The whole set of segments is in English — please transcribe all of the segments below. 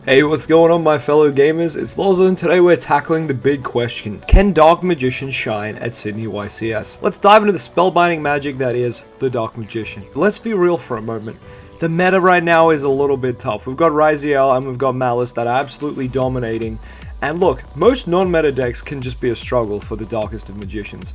Hey, what's going on my fellow gamers? It's LOZA and today we're tackling the big question. Can Dark Magician shine at Sydney YCS? Let's dive into the spellbinding magic that is the Dark Magician. Let's be real for a moment. The meta right now is a little bit tough. We've got Bystial and we've got Malice that are absolutely dominating. And look, most non-meta decks can just be a struggle for the darkest of magicians.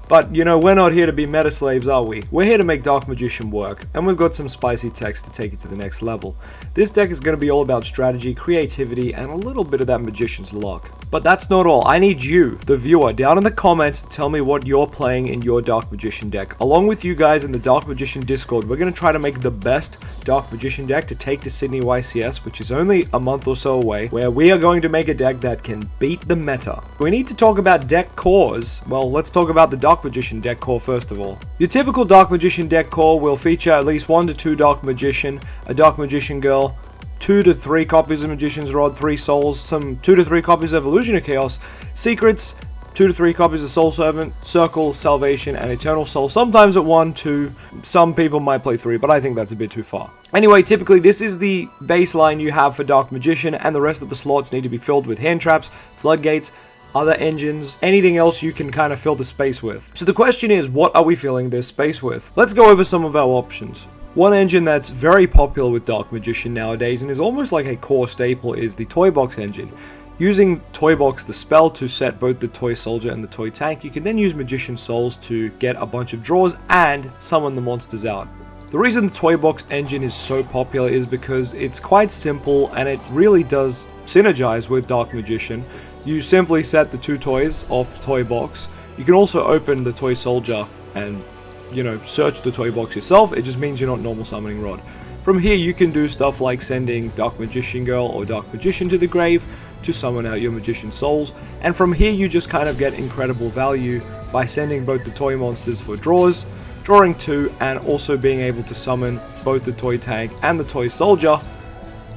But, you know, we're not here to be meta slaves, are we? We're here to make Dark Magician work, and we've got some spicy text to take it to the next level. This deck is going to be all about strategy, creativity, and a little bit of that Magician's luck. But that's not all. I need you, the viewer, down in the comments to tell me what you're playing in your Dark Magician deck. Along with you guys in the Dark Magician Discord, we're going to try to make the best Dark Magician deck to take to Sydney YCS, which is only a month or so away, where we are going to make a deck that can beat the meta. We need to talk about deck cores. Well, let's talk about the Dark Magician deck core first of all. Your typical Dark Magician deck core will feature at least 1 to 2 Dark Magician, a Dark Magician Girl, 2 to 3 copies of Magician's Rod, 3 Souls, some 2 to 3 copies of Illusion of Chaos, Secrets, 2 to 3 copies of Soul Servant, Circle, Salvation, and Eternal Soul. Sometimes at 1, 2, some people might play 3, but I think that's a bit too far. Anyway, typically this is the baseline you have for Dark Magician, and the rest of the slots need to be filled with hand traps, floodgates, other engines, anything else you can kind of fill the space with. So the question is, what are we filling this space with? Let's go over some of our options. One engine that's very popular with Dark Magician nowadays and is almost like a core staple is the Toy Box engine. Using Toy Box, the spell, to set both the Toy Soldier and the Toy Tank, you can then use Magician Souls to get a bunch of draws and summon the monsters out. The reason the Toy Box engine is so popular is because it's quite simple and it really does synergize with Dark Magician. You simply set the 2 toys off Toy Box. You can also open the Toy Soldier and, you know, search the Toy Box yourself. It just means you're not normal summoning Rod. From here you can do stuff like sending Dark Magician Girl or Dark Magician to the grave to summon out your Magician Souls. And from here you just kind of get incredible value by sending both the toy monsters for draws, drawing 2, and also being able to summon both the Toy Tank and the Toy Soldier.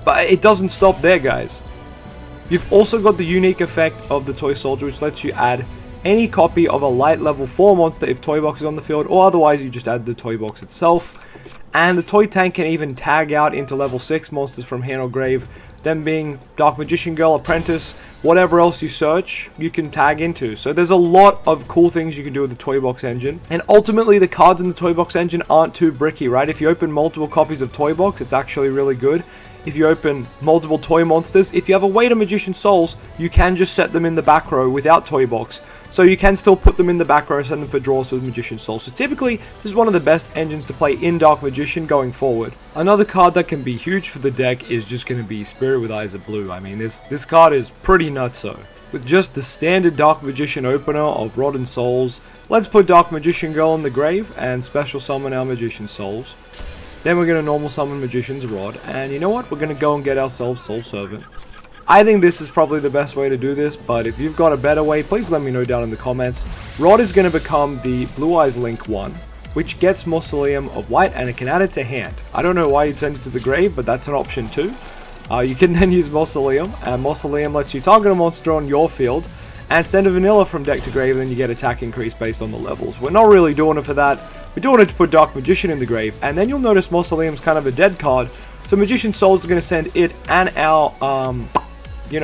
But it doesn't stop there, guys. You've also got the unique effect of the Toy Soldier, which lets you add any copy of a light level 4 monster if Toy Box is on the field, or otherwise you just add the Toy Box itself. And the Toy Tank can even tag out into level 6 monsters from hand or grave, them being Dark Magician Girl, Apprentice, whatever else you search, you can tag into. So there's a lot of cool things you can do with the Toy Box engine. And ultimately the cards in the Toy Box engine aren't too bricky, right? If you open multiple copies of Toy Box, it's actually really good. If you open multiple toy monsters, if you have a way to Magician Souls, you can just set them in the back row without Toy Box. So you can still put them in the back row and send them for draws with Magician Souls. So typically, this is one of the best engines to play in Dark Magician going forward. Another card that can be huge for the deck is just going to be Spirit with Eyes of Blue. I mean, this card is pretty nutso. With just the standard Dark Magician opener of Rod and Souls, let's put Dark Magician Girl in the grave and special summon our Magician Souls. Then we're going to normal summon Magician's Rod, and you know what? We're going to go and get ourselves Soul Servant. I think this is probably the best way to do this, but if you've got a better way, please let me know down in the comments. Rod is going to become the Blue Eyes Link 1, which gets Mausoleum of White, and it can add it to hand. I don't know why you'd send it to the grave, but that's an option too. You can then use Mausoleum, and Mausoleum lets you target a monster on your field, and send a vanilla from deck to grave, and then you get attack increase based on the levels. We're not really doing it for that. We're doing it to put Dark Magician in the grave, and then you'll notice Mausoleum's kind of a dead card, so Magician Souls is going to send it and our,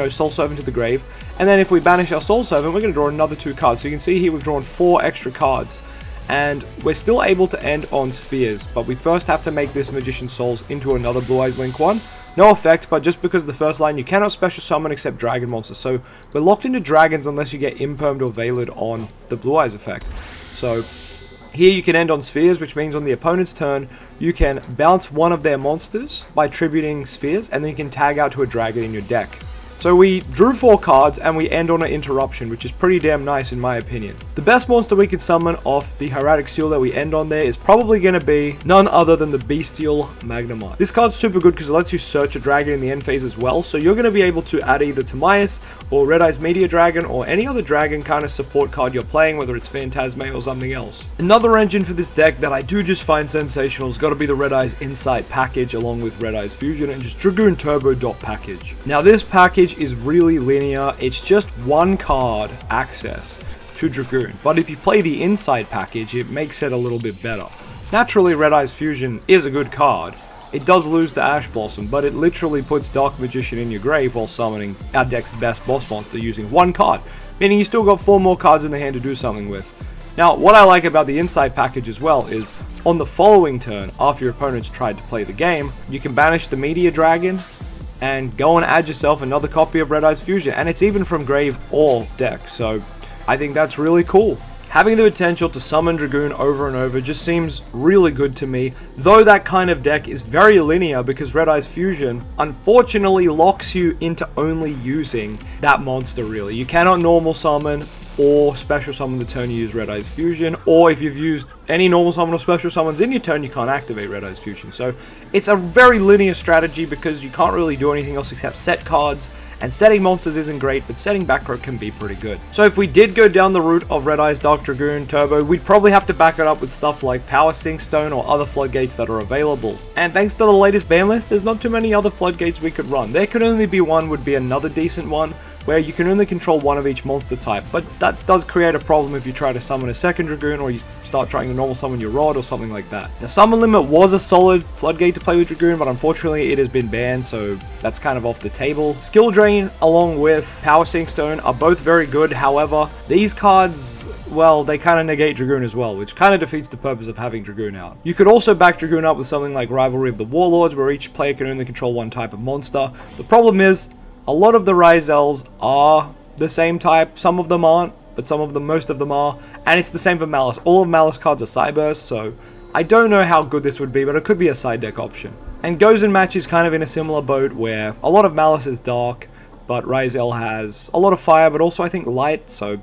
Soul Servant to the grave, and then if we banish our Soul Servant, we're going to draw another 2 cards. So you can see here we've drawn 4 extra cards, and we're still able to end on Spheres, but we first have to make this Magician Souls into another Blue Eyes Link 1. No effect, but just because the first line you cannot special summon except dragon monsters, so we're locked into dragons unless you get impermed or veiled on the Blue Eyes effect. So here you can end on Spheres, which means on the opponent's turn you can bounce one of their monsters by tributing Spheres, and then you can tag out to a dragon in your deck. So we drew 4 cards and we end on an Interruption, which is pretty damn nice in my opinion. The best monster we could summon off the Hieratic Seal that we end on there is probably going to be none other than the Bystial Magnemite. This card's super good because it lets you search a dragon in the end phase as well, so you're going to be able to add either Timaeus or Red Eyes Meteor Dragon or any other dragon kind of support card you're playing, whether it's Phantasme or something else. Another engine for this deck that I do just find sensational has got to be the Red Eyes Insight package along with Red Eyes Fusion and just Dragoon Turbo Dot package. Now this package is really linear. It's just 1 card access to Dragoon, but if you play the Insight package, it makes it a little bit better. Naturally, Red Eyes Fusion is a good card, it does lose the Ash Blossom, but it literally puts Dark Magician in your grave while summoning our deck's best boss monster using 1 card, meaning you still got 4 more cards in the hand to do something with. Now, what I like about the Insight package as well is, on the following turn, after your opponent's tried to play the game, you can banish the Meteor Dragon, and go and add yourself another copy of Red Eyes Fusion, and it's even from grave or deck, so I think that's really cool. Having the potential to summon Dragoon over and over just seems really good to me, though that kind of deck is very linear because Red Eyes Fusion unfortunately locks you into only using that monster really. You cannot normal summon or special summon the turn you use Red Eyes Fusion, or if you've used any normal summon or special summons in your turn, you can't activate Red Eyes Fusion. So it's a very linear strategy because you can't really do anything else except set cards, and setting monsters isn't great, but setting back row can be pretty good. So if we did go down the route of Red Eyes Dark Dragoon Turbo, we'd probably have to back it up with stuff like Power Sting Stone or other floodgates that are available. And thanks to the latest ban list, there's not too many other floodgates we could run. There could only be one, would be another decent one, where you can only control one of each monster type, but that does create a problem if you try to summon a second Dragoon or you start trying to normal summon your Rod or something like that. Now, Summon Limit was a solid floodgate to play with Dragoon, but unfortunately it has been banned, so that's kind of off the table. Skill Drain along with Power Sting Stone are both very good, however, these cards, well, they kind of negate Dragoon as well, which kind of defeats the purpose of having Dragoon out. You could also back Dragoon up with something like Rivalry of the Warlords, where each player can only control one type of monster. The problem is, a lot of the Rizels are the same type, some of them aren't, but most of them are, and it's the same for Malice. All of Malice cards are Cyburst, so I don't know how good this would be, but it could be a side deck option. And Gozen Match is kind of in a similar boat where a lot of Malice is dark, but Rizel has a lot of fire, but also I think light, so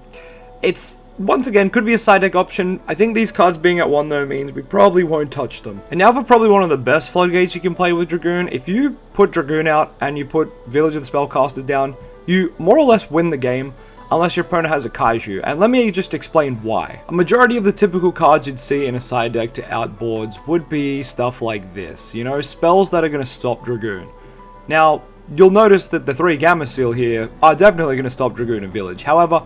it's, once again, could be a side deck option. I think these cards being at 1 though means we probably won't touch them. And now for probably one of the best floodgates you can play with Dragoon. If you put Dragoon out and you put Village of the Spellcasters down, you more or less win the game, unless your opponent has a Kaiju, and let me just explain why. A majority of the typical cards you'd see in a side deck to outboards would be stuff like this, you know, spells that are going to stop Dragoon. Now, you'll notice that the 3 Gamma Seal here are definitely going to stop Dragoon and Village. However,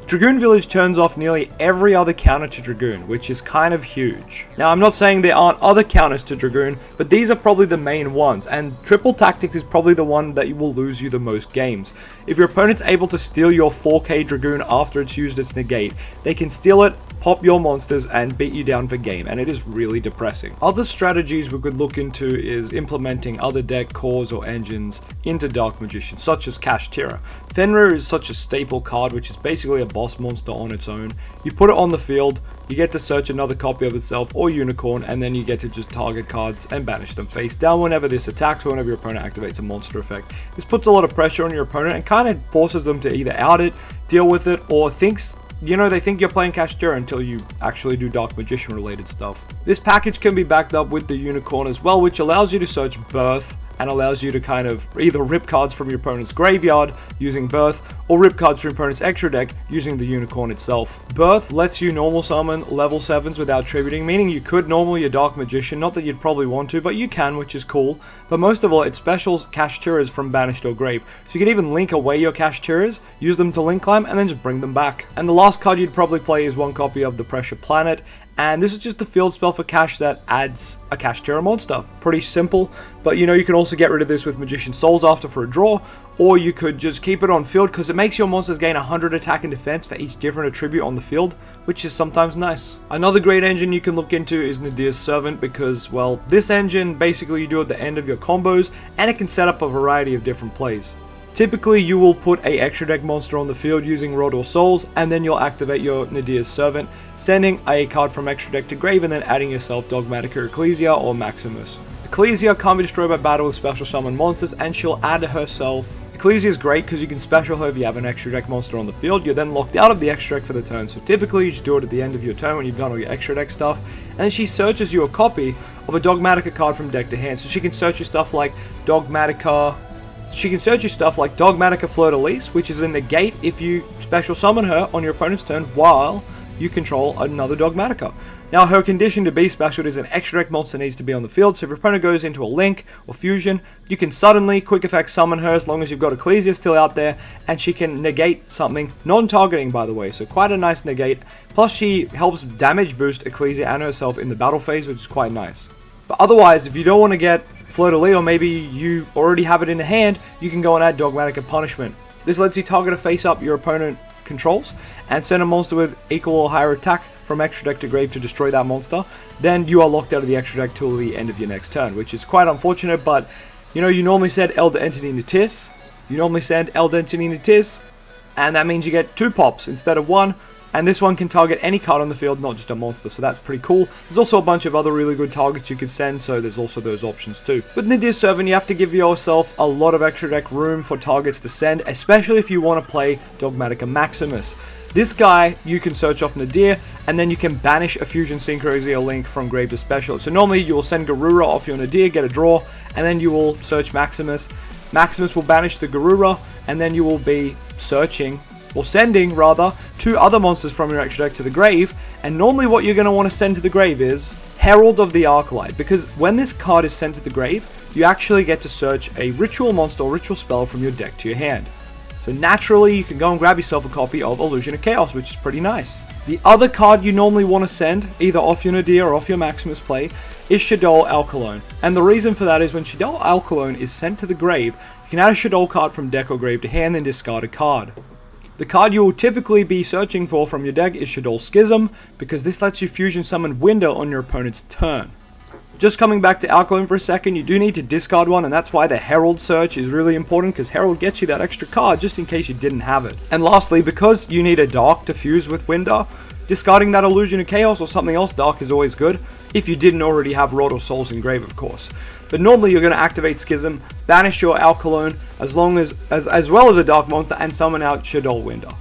Dragoon Village turns off nearly every other counter to Dragoon, which is kind of huge. Now, I'm not saying there aren't other counters to Dragoon, but these are probably the main ones, and Triple Tactics is probably the one that will lose you the most games. If your opponent's able to steal your 4K Dragoon after it's used its negate, they can steal it, pop your monsters, and beat you down for game, and it is really depressing. Other strategies we could look into is implementing other deck cores or engines into Dark Magician, such as Kashtira. Fenrir is such a staple card, which is basically a boss monster on its own. You put it on the field, you get to search another copy of itself or Unicorn, and then you get to just target cards and banish them face down whenever this attacks or whenever your opponent activates a monster effect. This puts a lot of pressure on your opponent and kind of forces them to either out it, deal with it, or they think you're playing Kashtira until you actually do Dark Magician related stuff. This package can be backed up with the Unicorn as well, which allows you to search Birth and allows you to kind of either rip cards from your opponent's graveyard using Birth, or rip cards from your opponent's extra deck using the Unicorn itself. Birth lets you normal summon level 7s without tributing, meaning you could normal your Dark Magician, not that you'd probably want to, but you can, which is cool. But most of all, it specials Kashtiras from Banished or Grave, so you can even link away your Kashtiras, use them to link climb, and then just bring them back. And the last card you'd probably play is one copy of the Pressure Planet, and this is just the field spell for Cash that adds a Kashtira monster. Pretty simple, but you can also get rid of this with Magician Souls after for a draw, or you could just keep it on field because it makes your monsters gain 100 attack and defense for each different attribute on the field, which is sometimes nice. Another great engine you can look into is Nadir's Servant because, well, this engine basically you do at the end of your combos, and it can set up a variety of different plays. Typically, you will put a extra deck monster on the field using Rod or Souls, and then you'll activate your Nadir's Servant, sending a card from extra deck to grave, and then adding yourself Dogmatika, Ecclesia, or Maximus. Ecclesia can't be destroyed by battle with special summon monsters, and she'll add herself. Ecclesia is great because you can special her if you have an extra deck monster on the field. You're then locked out of the extra deck for the turn, so typically you just do it at the end of your turn when you've done all your extra deck stuff, and then she searches you a copy of a Dogmatika card from deck to hand, so she can search your stuff like Dogmatika Fleur-de-Lis, which is a negate if you special summon her on your opponent's turn while you control another Dogmatika. Now, her condition to be special is an extra deck monster needs to be on the field, so if your opponent goes into a Link or Fusion, you can suddenly quick effect summon her as long as you've got Ecclesia still out there, and she can negate something, non-targeting by the way, so quite a nice negate. Plus she helps damage boost Ecclesia and herself in the battle phase, which is quite nice. But otherwise, if you don't want to get Fleur-de-Lis, or maybe you already have it in the hand, you can go and add Dogmatika Punishment. This lets you target a face-up your opponent controls and send a monster with equal or higher attack from extra deck to grave to destroy that monster. Then you are locked out of the extra deck till the end of your next turn, which is quite unfortunate, but you know, you normally send Elder Entity into Tis, and that means you get 2 pops instead of 1, and this one can target any card on the field, not just a monster, so that's pretty cool. There's also a bunch of other really good targets you could send, so there's also those options too. With Nadir Servant, you have to give yourself a lot of extra deck room for targets to send, especially if you want to play Dogmatika Maximus. This guy, you can search off Nadir, and then you can banish a Fusion Synchrozy or Link from grave to special. So normally you will send Garura off your Nadir, get a draw, and then you will search Maximus. Maximus will banish the Garura, and then you will be searching, or sending rather, 2 other monsters from your extra deck to the grave. And normally what you're going to want to send to the grave is Herald of the Arclight, because when this card is sent to the grave, you actually get to search a ritual monster or ritual spell from your deck to your hand. So naturally, you can go and grab yourself a copy of Illusion of Chaos, which is pretty nice. The other card you normally want to send, either off your Nadir or off your Maximus play, is Shaddoll Alkalone. And the reason for that is when Shaddoll Alkalone is sent to the grave, you can add a Shaddoll card from deck or grave to hand and discard a card. The card you will typically be searching for from your deck is Shaddoll Schism, because this lets you fusion summon Winda on your opponent's turn. Just coming back to Alkalone for a second, you do need to discard one, and that's why the Herald search is really important, because Herald gets you that extra card just in case you didn't have it. And lastly, because you need a Dark to fuse with Winda, discarding that Illusion of Chaos or something else Dark is always good, if you didn't already have Rod or Souls in grave, of course. But normally you're going to activate Schism, banish your Alkalone, as well as a Dark monster, and summon out Shaddoll Winda.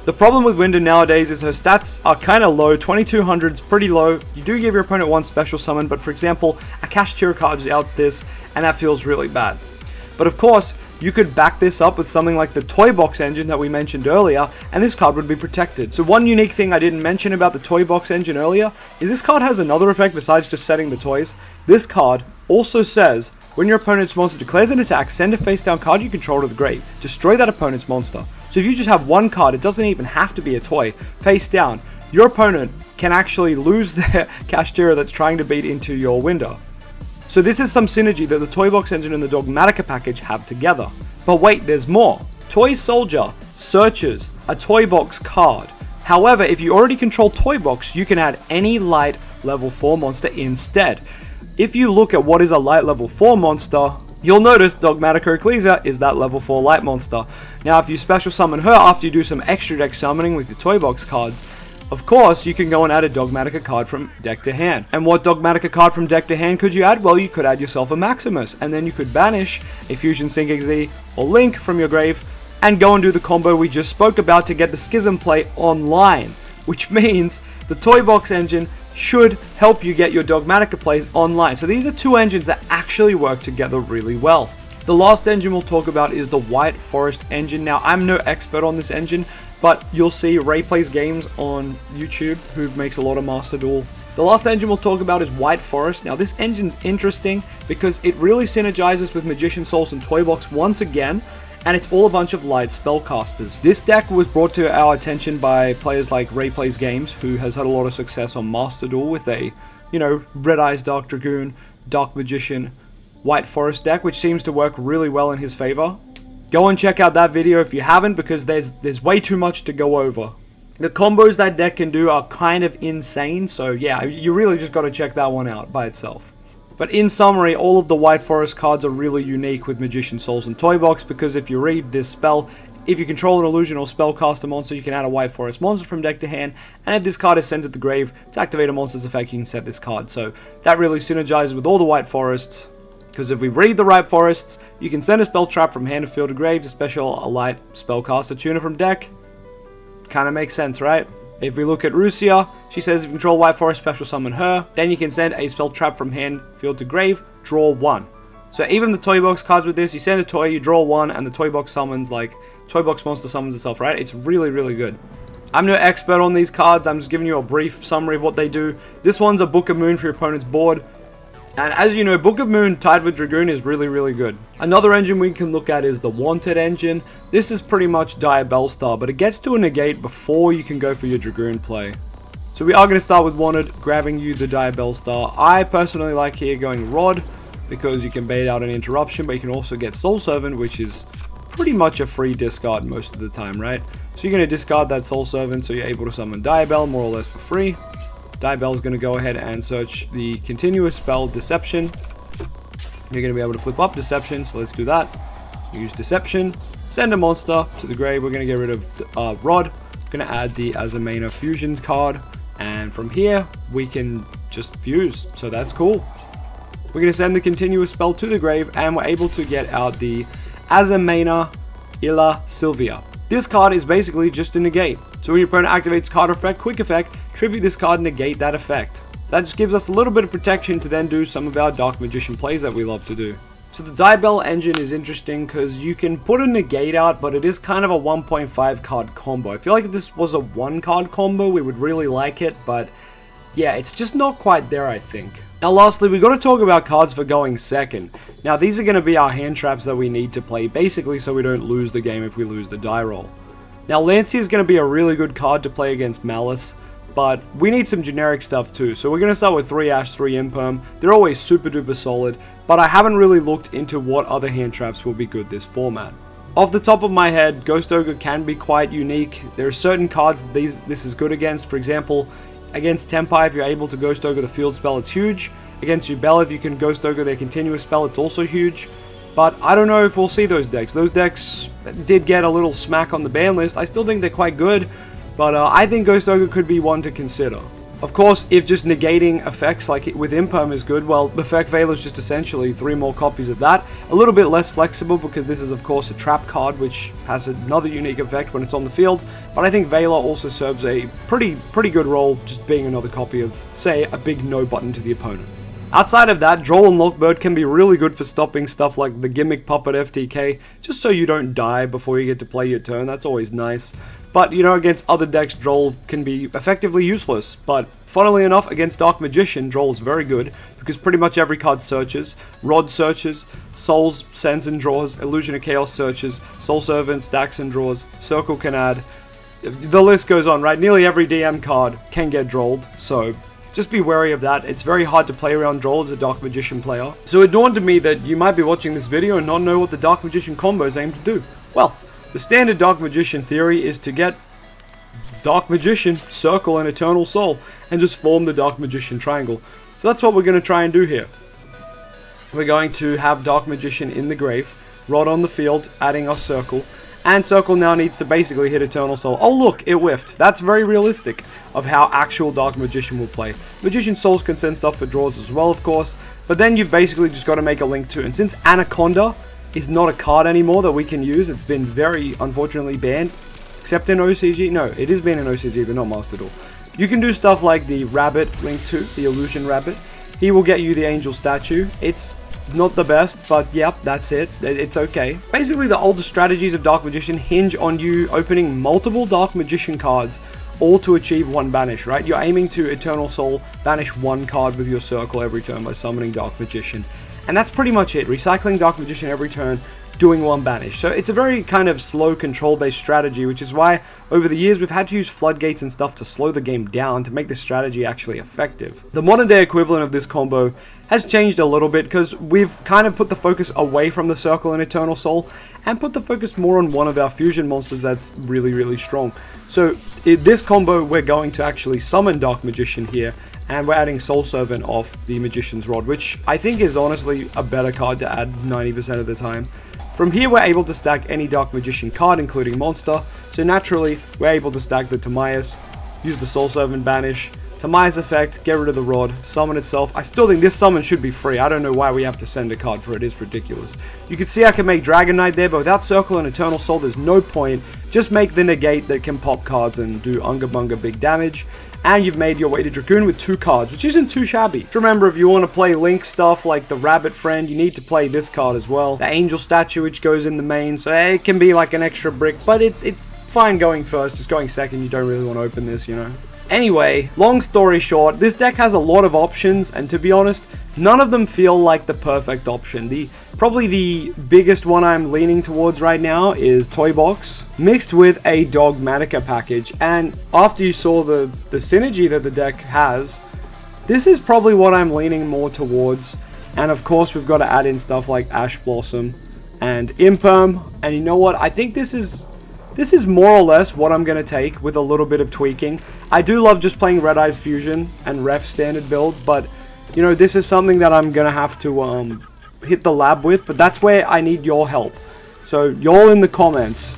The problem with Winda nowadays is her stats are kind of low. 2200 is pretty low. You do give your opponent 1 special summon, but for example, a Kashtira card outs this, and that feels really bad. But of course, you could back this up with something like the Toy Box engine that we mentioned earlier, and this card would be protected. So one unique thing I didn't mention about the Toy Box engine earlier is this card has another effect besides just setting the toys. This card also says, when your opponent's monster declares an attack, send a face down card you control to the grave. Destroy that opponent's monster. So if you just have one card, it doesn't even have to be a toy, face down, your opponent can actually lose their Kashtira that's trying to beat into your window. So this is some synergy that the Toy Box engine and the Dogmatika package have together. But wait, there's more. Toy Soldier searches a Toy Box card. However, if you already control Toy Box, you can add any light level 4 monster instead. If you look at what is a light level 4 monster, you'll notice Dogmatika Ecclesia is that level 4 light monster. Now if you special summon her after you do some extra deck summoning with your Toy Box cards, of course you can go and add a Dogmatika card from deck to hand. And what Dogmatika card from deck to hand could you add? Well, you could add yourself a Maximus, and then you could banish a Fusion Synchrozy or Link from your grave and go and do the combo we just spoke about to get the Schism play online, which means the Toy Box engine should help you get your Dogmatika plays online. So these are 2 engines that actually work together really well. The last engine we'll talk about is the White Forest engine. Now, I'm no expert on this engine, but you'll see Ray Plays Games on YouTube, who makes a lot of Master Duel. The last engine we'll talk about is White Forest. Now, this engine's interesting because it really synergizes with Magician Souls and Toy Box once again, and it's all a bunch of light spellcasters. This deck was brought to our attention by players like Ray Plays Games, who has had a lot of success on Master Duel with a, Red Eyes Dark Dragoon, Dark Magician, White Forest deck, which seems to work really well in his favor. Go and check out that video if you haven't, because there's way too much to go over. The combos that deck can do are kind of insane, so yeah, you really just got to check that one out by itself. But in summary, all of the White Forest cards are really unique with Magician Souls and Toy Box, because if you read this spell, if you control an illusion or spellcaster monster, you can add a White Forest monster from deck to hand, and if this card is sent to the grave, to activate a monster's effect, you can set this card. So that really synergizes with all the White Forests, because if we read the White Forests, you can send a spell trap from hand to field to grave to special a light spellcaster tuner from deck. Kind of makes sense, right? If we look at Rusia, she says if you control White Forest, special summon her. Then you can send a spell trap from hand, field to grave, draw 1. So even the Toy Box cards with this, you send a toy, you draw 1, and the Toy Box summons, Toy Box monster summons itself, right? It's really, really good. I'm no expert on these cards, I'm just giving you a brief summary of what they do. This one's a Book of Moon for your opponent's board. And as you know, Book of Moon tied with Dragoon is really, really good. Another engine we can look at is the Wanted engine. This is pretty much Dire Bellstar, but it gets to a negate before you can go for your Dragoon play. So we are going to start with Wanted, grabbing you the Diabell Star. I personally like here going Rod, because you can bait out an interruption, but you can also get Soul Servant, which is pretty much a free discard most of the time, right? So you're going to discard that Soul Servant, so you're able to summon Diabell more or less for free. Diabell is going to go ahead and search the continuous spell Deception. You're going to be able to flip up Deception, so let's do that. Use Deception, send a monster to the grave. We're going to get rid of Rod. Going to add the Azamena Fusion card, and from here we can just fuse, so that's cool. We're going to send the continuous spell to the grave, and we're able to get out the Azamena Illa Sylvia. This card is basically just a negate. So when your opponent activates card effect, quick effect, tribute this card, negate that effect. So that just gives us a little bit of protection to then do some of our Dark Magician plays that we love to do. So the Diabell engine is interesting because you can put a negate out, but it is kind of a 1.5 card combo. I feel like if this was a 1 card combo, we would really like it, but yeah, it's just not quite there, I think. Now lastly, we got to talk about cards for going second. Now these are going to be our hand traps that we need to play, basically so we don't lose the game if we lose the die roll. Now Lancey is going to be a really good card to play against Malice, but we need some generic stuff too. So we're going to start with 3 Ash, 3 Imperm. They're always super duper solid, but I haven't really looked into what other hand traps will be good this format. Off the top of my head, Ghost Ogre can be quite unique. There are certain cards that this is good against. For example, against Tempai, if you're able to Ghost Ogre the field spell, it's huge. Against Ubel, if you can Ghost Ogre their continuous spell, it's also huge. But I don't know if we'll see those decks. Those decks did get a little smack on the ban list. I still think they're quite good, but I think Ghost Ogre could be one to consider. Of course, if just negating effects like with Imperm is good, well, Effect Veil is just essentially 3 more copies of that. A little bit less flexible because this is, of course, a trap card, which has another unique effect when it's on the field. But I think Veiler also serves a pretty good role, just being another copy of, say, a big no button to the opponent. Outside of that, Droll and Lockbird can be really good for stopping stuff like the Gimmick Puppet FTK, just so you don't die before you get to play your turn. That's always nice. But, you know, against other decks, Droll can be effectively useless. But, funnily enough, against Dark Magician, Droll is very good, because pretty much every card searches. Rod searches, Souls sends and draws, Illusion of Chaos searches, Soul Servant stacks and draws, Circle can add. The list goes on, right? Nearly every DM card can get Drolled, so just be wary of that. It's very hard to play around Droll as a Dark Magician player. So it dawned on me that you might be watching this video and not know what the Dark Magician combos aim to do. Well, the standard Dark Magician theory is to get Dark Magician, Circle, and Eternal Soul, and just form the Dark Magician triangle. So that's what we're going to try and do here. We're going to have Dark Magician in the grave, Rod on the field, adding our Circle, and Circle now needs to basically hit Eternal Soul. Oh look, it whiffed. That's very realistic of how actual Dark Magician will play. Magician Souls can send stuff for draws as well, of course, but then you've basically just got to make a link to it. And since Anaconda is not a card anymore that we can use, it's been very unfortunately banned, except in OCG. No, it is banned in OCG, but not Master Duel. You can do stuff like the Rabbit Link 2, the Illusion Rabbit. He will get you the Angel Statue. It's not the best, but yep, that's it. It's okay. Basically, the older strategies of Dark Magician hinge on you opening multiple Dark Magician cards, all to achieve 1 banish, right? You're aiming to Eternal Soul, banish 1 card with your Circle every turn by summoning Dark Magician. And that's pretty much it. Recycling Dark Magician every turn, doing 1 banish. So it's a very kind of slow control-based strategy, which is why over the years we've had to use floodgates and stuff to slow the game down to make this strategy actually effective. The modern day equivalent of this combo has changed a little bit because we've kind of put the focus away from the Circle and Eternal Soul and put the focus more on one of our fusion monsters that's really strong. So in this combo we're going to actually summon Dark Magician here, and we're adding Soul Servant off the Magician's Rod, which I think is honestly a better card to add 90% of the time. From here we're able to stack any Dark Magician card, including monster, so naturally we're able to stack the Timaeus, use the Soul Servant banish, Timaeus effect, get rid of the Rod, summon itself. I still think this summon should be free. I don't know why we have to send a card for it. It's ridiculous. You can see I can make Dragon Knight there, but without Circle and Eternal Soul there's no point. Just make the negate that can pop cards and do Unga Bunga big damage. And you've made your way to Dragoon with 2 cards, which isn't too shabby. Remember, if you want to play Link stuff like the Rabbit Friend, you need to play this card as well. The Angel Statue, which goes in the main, so it can be like an extra brick, but it's fine going first. Just going second, you don't really want to open this, you know. Anyway, long story short, this deck has a lot of options, and to be honest, none of them feel like the perfect option. Probably the biggest one I'm leaning towards right now is Toy Box, mixed with a Dogmatika package, and after you saw the synergy that the deck has, this is probably what I'm leaning more towards. And of course, we've got to add in stuff like Ash Blossom and Imperm, and you know what, I think this is more or less what I'm going to take with a little bit of tweaking. I do love just playing Red Eyes Fusion and Ref standard builds, but, you know, this is something that I'm going to have to hit the lab with, but that's where I need your help. So, y'all in the comments,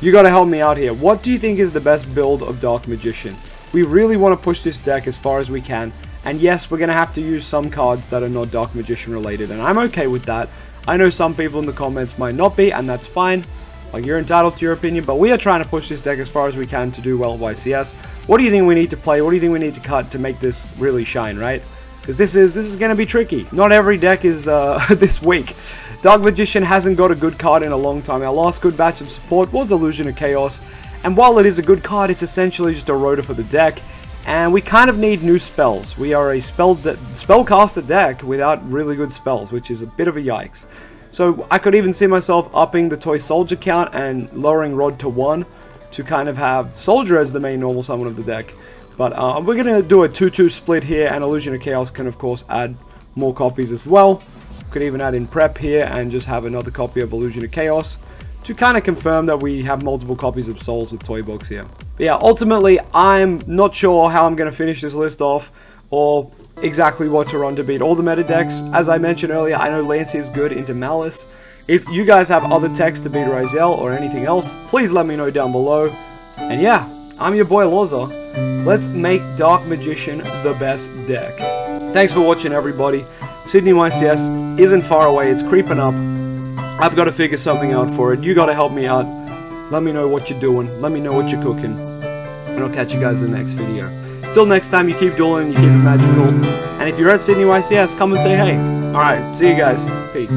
you got to help me out here. What do you think is the best build of Dark Magician? We really want to push this deck as far as we can, and yes, we're going to have to use some cards that are not Dark Magician related, and I'm okay with that. I know some people in the comments might not be, and that's fine. Like, you're entitled to your opinion, but we are trying to push this deck as far as we can to do well at YCS. What do you think we need to play? What do you think we need to cut to make this really shine, right? Because this is going to be tricky. Not every deck is this weak. Dark Magician hasn't got a good card in a long time. Our last good batch of support was Illusion of Chaos, and while it is a good card, it's essentially just a rotor for the deck, and we kind of need new spells. We are a spellcaster deck without really good spells, which is a bit of a yikes. So I could even see myself upping the Toy Soldier count and lowering Rod to 1 to kind of have Soldier as the main normal summon of the deck. But we're going to do a 2-2 split here, and Illusion of Chaos can of course add more copies as well. Could even add in Prep here and just have another copy of Illusion of Chaos to kind of confirm that we have multiple copies of Souls with Toy Box here. But yeah, ultimately I'm not sure how I'm going to finish this list off, or exactly what to run to beat all the meta decks. As I mentioned earlier, I know Lancey is good into Malice. If you guys have other techs to beat Ryzel or anything else, please let me know down below. And yeah, I'm your boy LOZA. Let's make Dark Magician the best deck. Thanks for watching, everybody. Sydney YCS isn't far away, it's creeping up. I've got to figure something out for it. You got to help me out. Let me know what you're doing. Let me know what you're cooking. And I'll catch you guys in the next video. Till next time, you keep dueling, you keep it magical. And if you're at Sydney YCS, come and say hey. Alright, see you guys. Peace.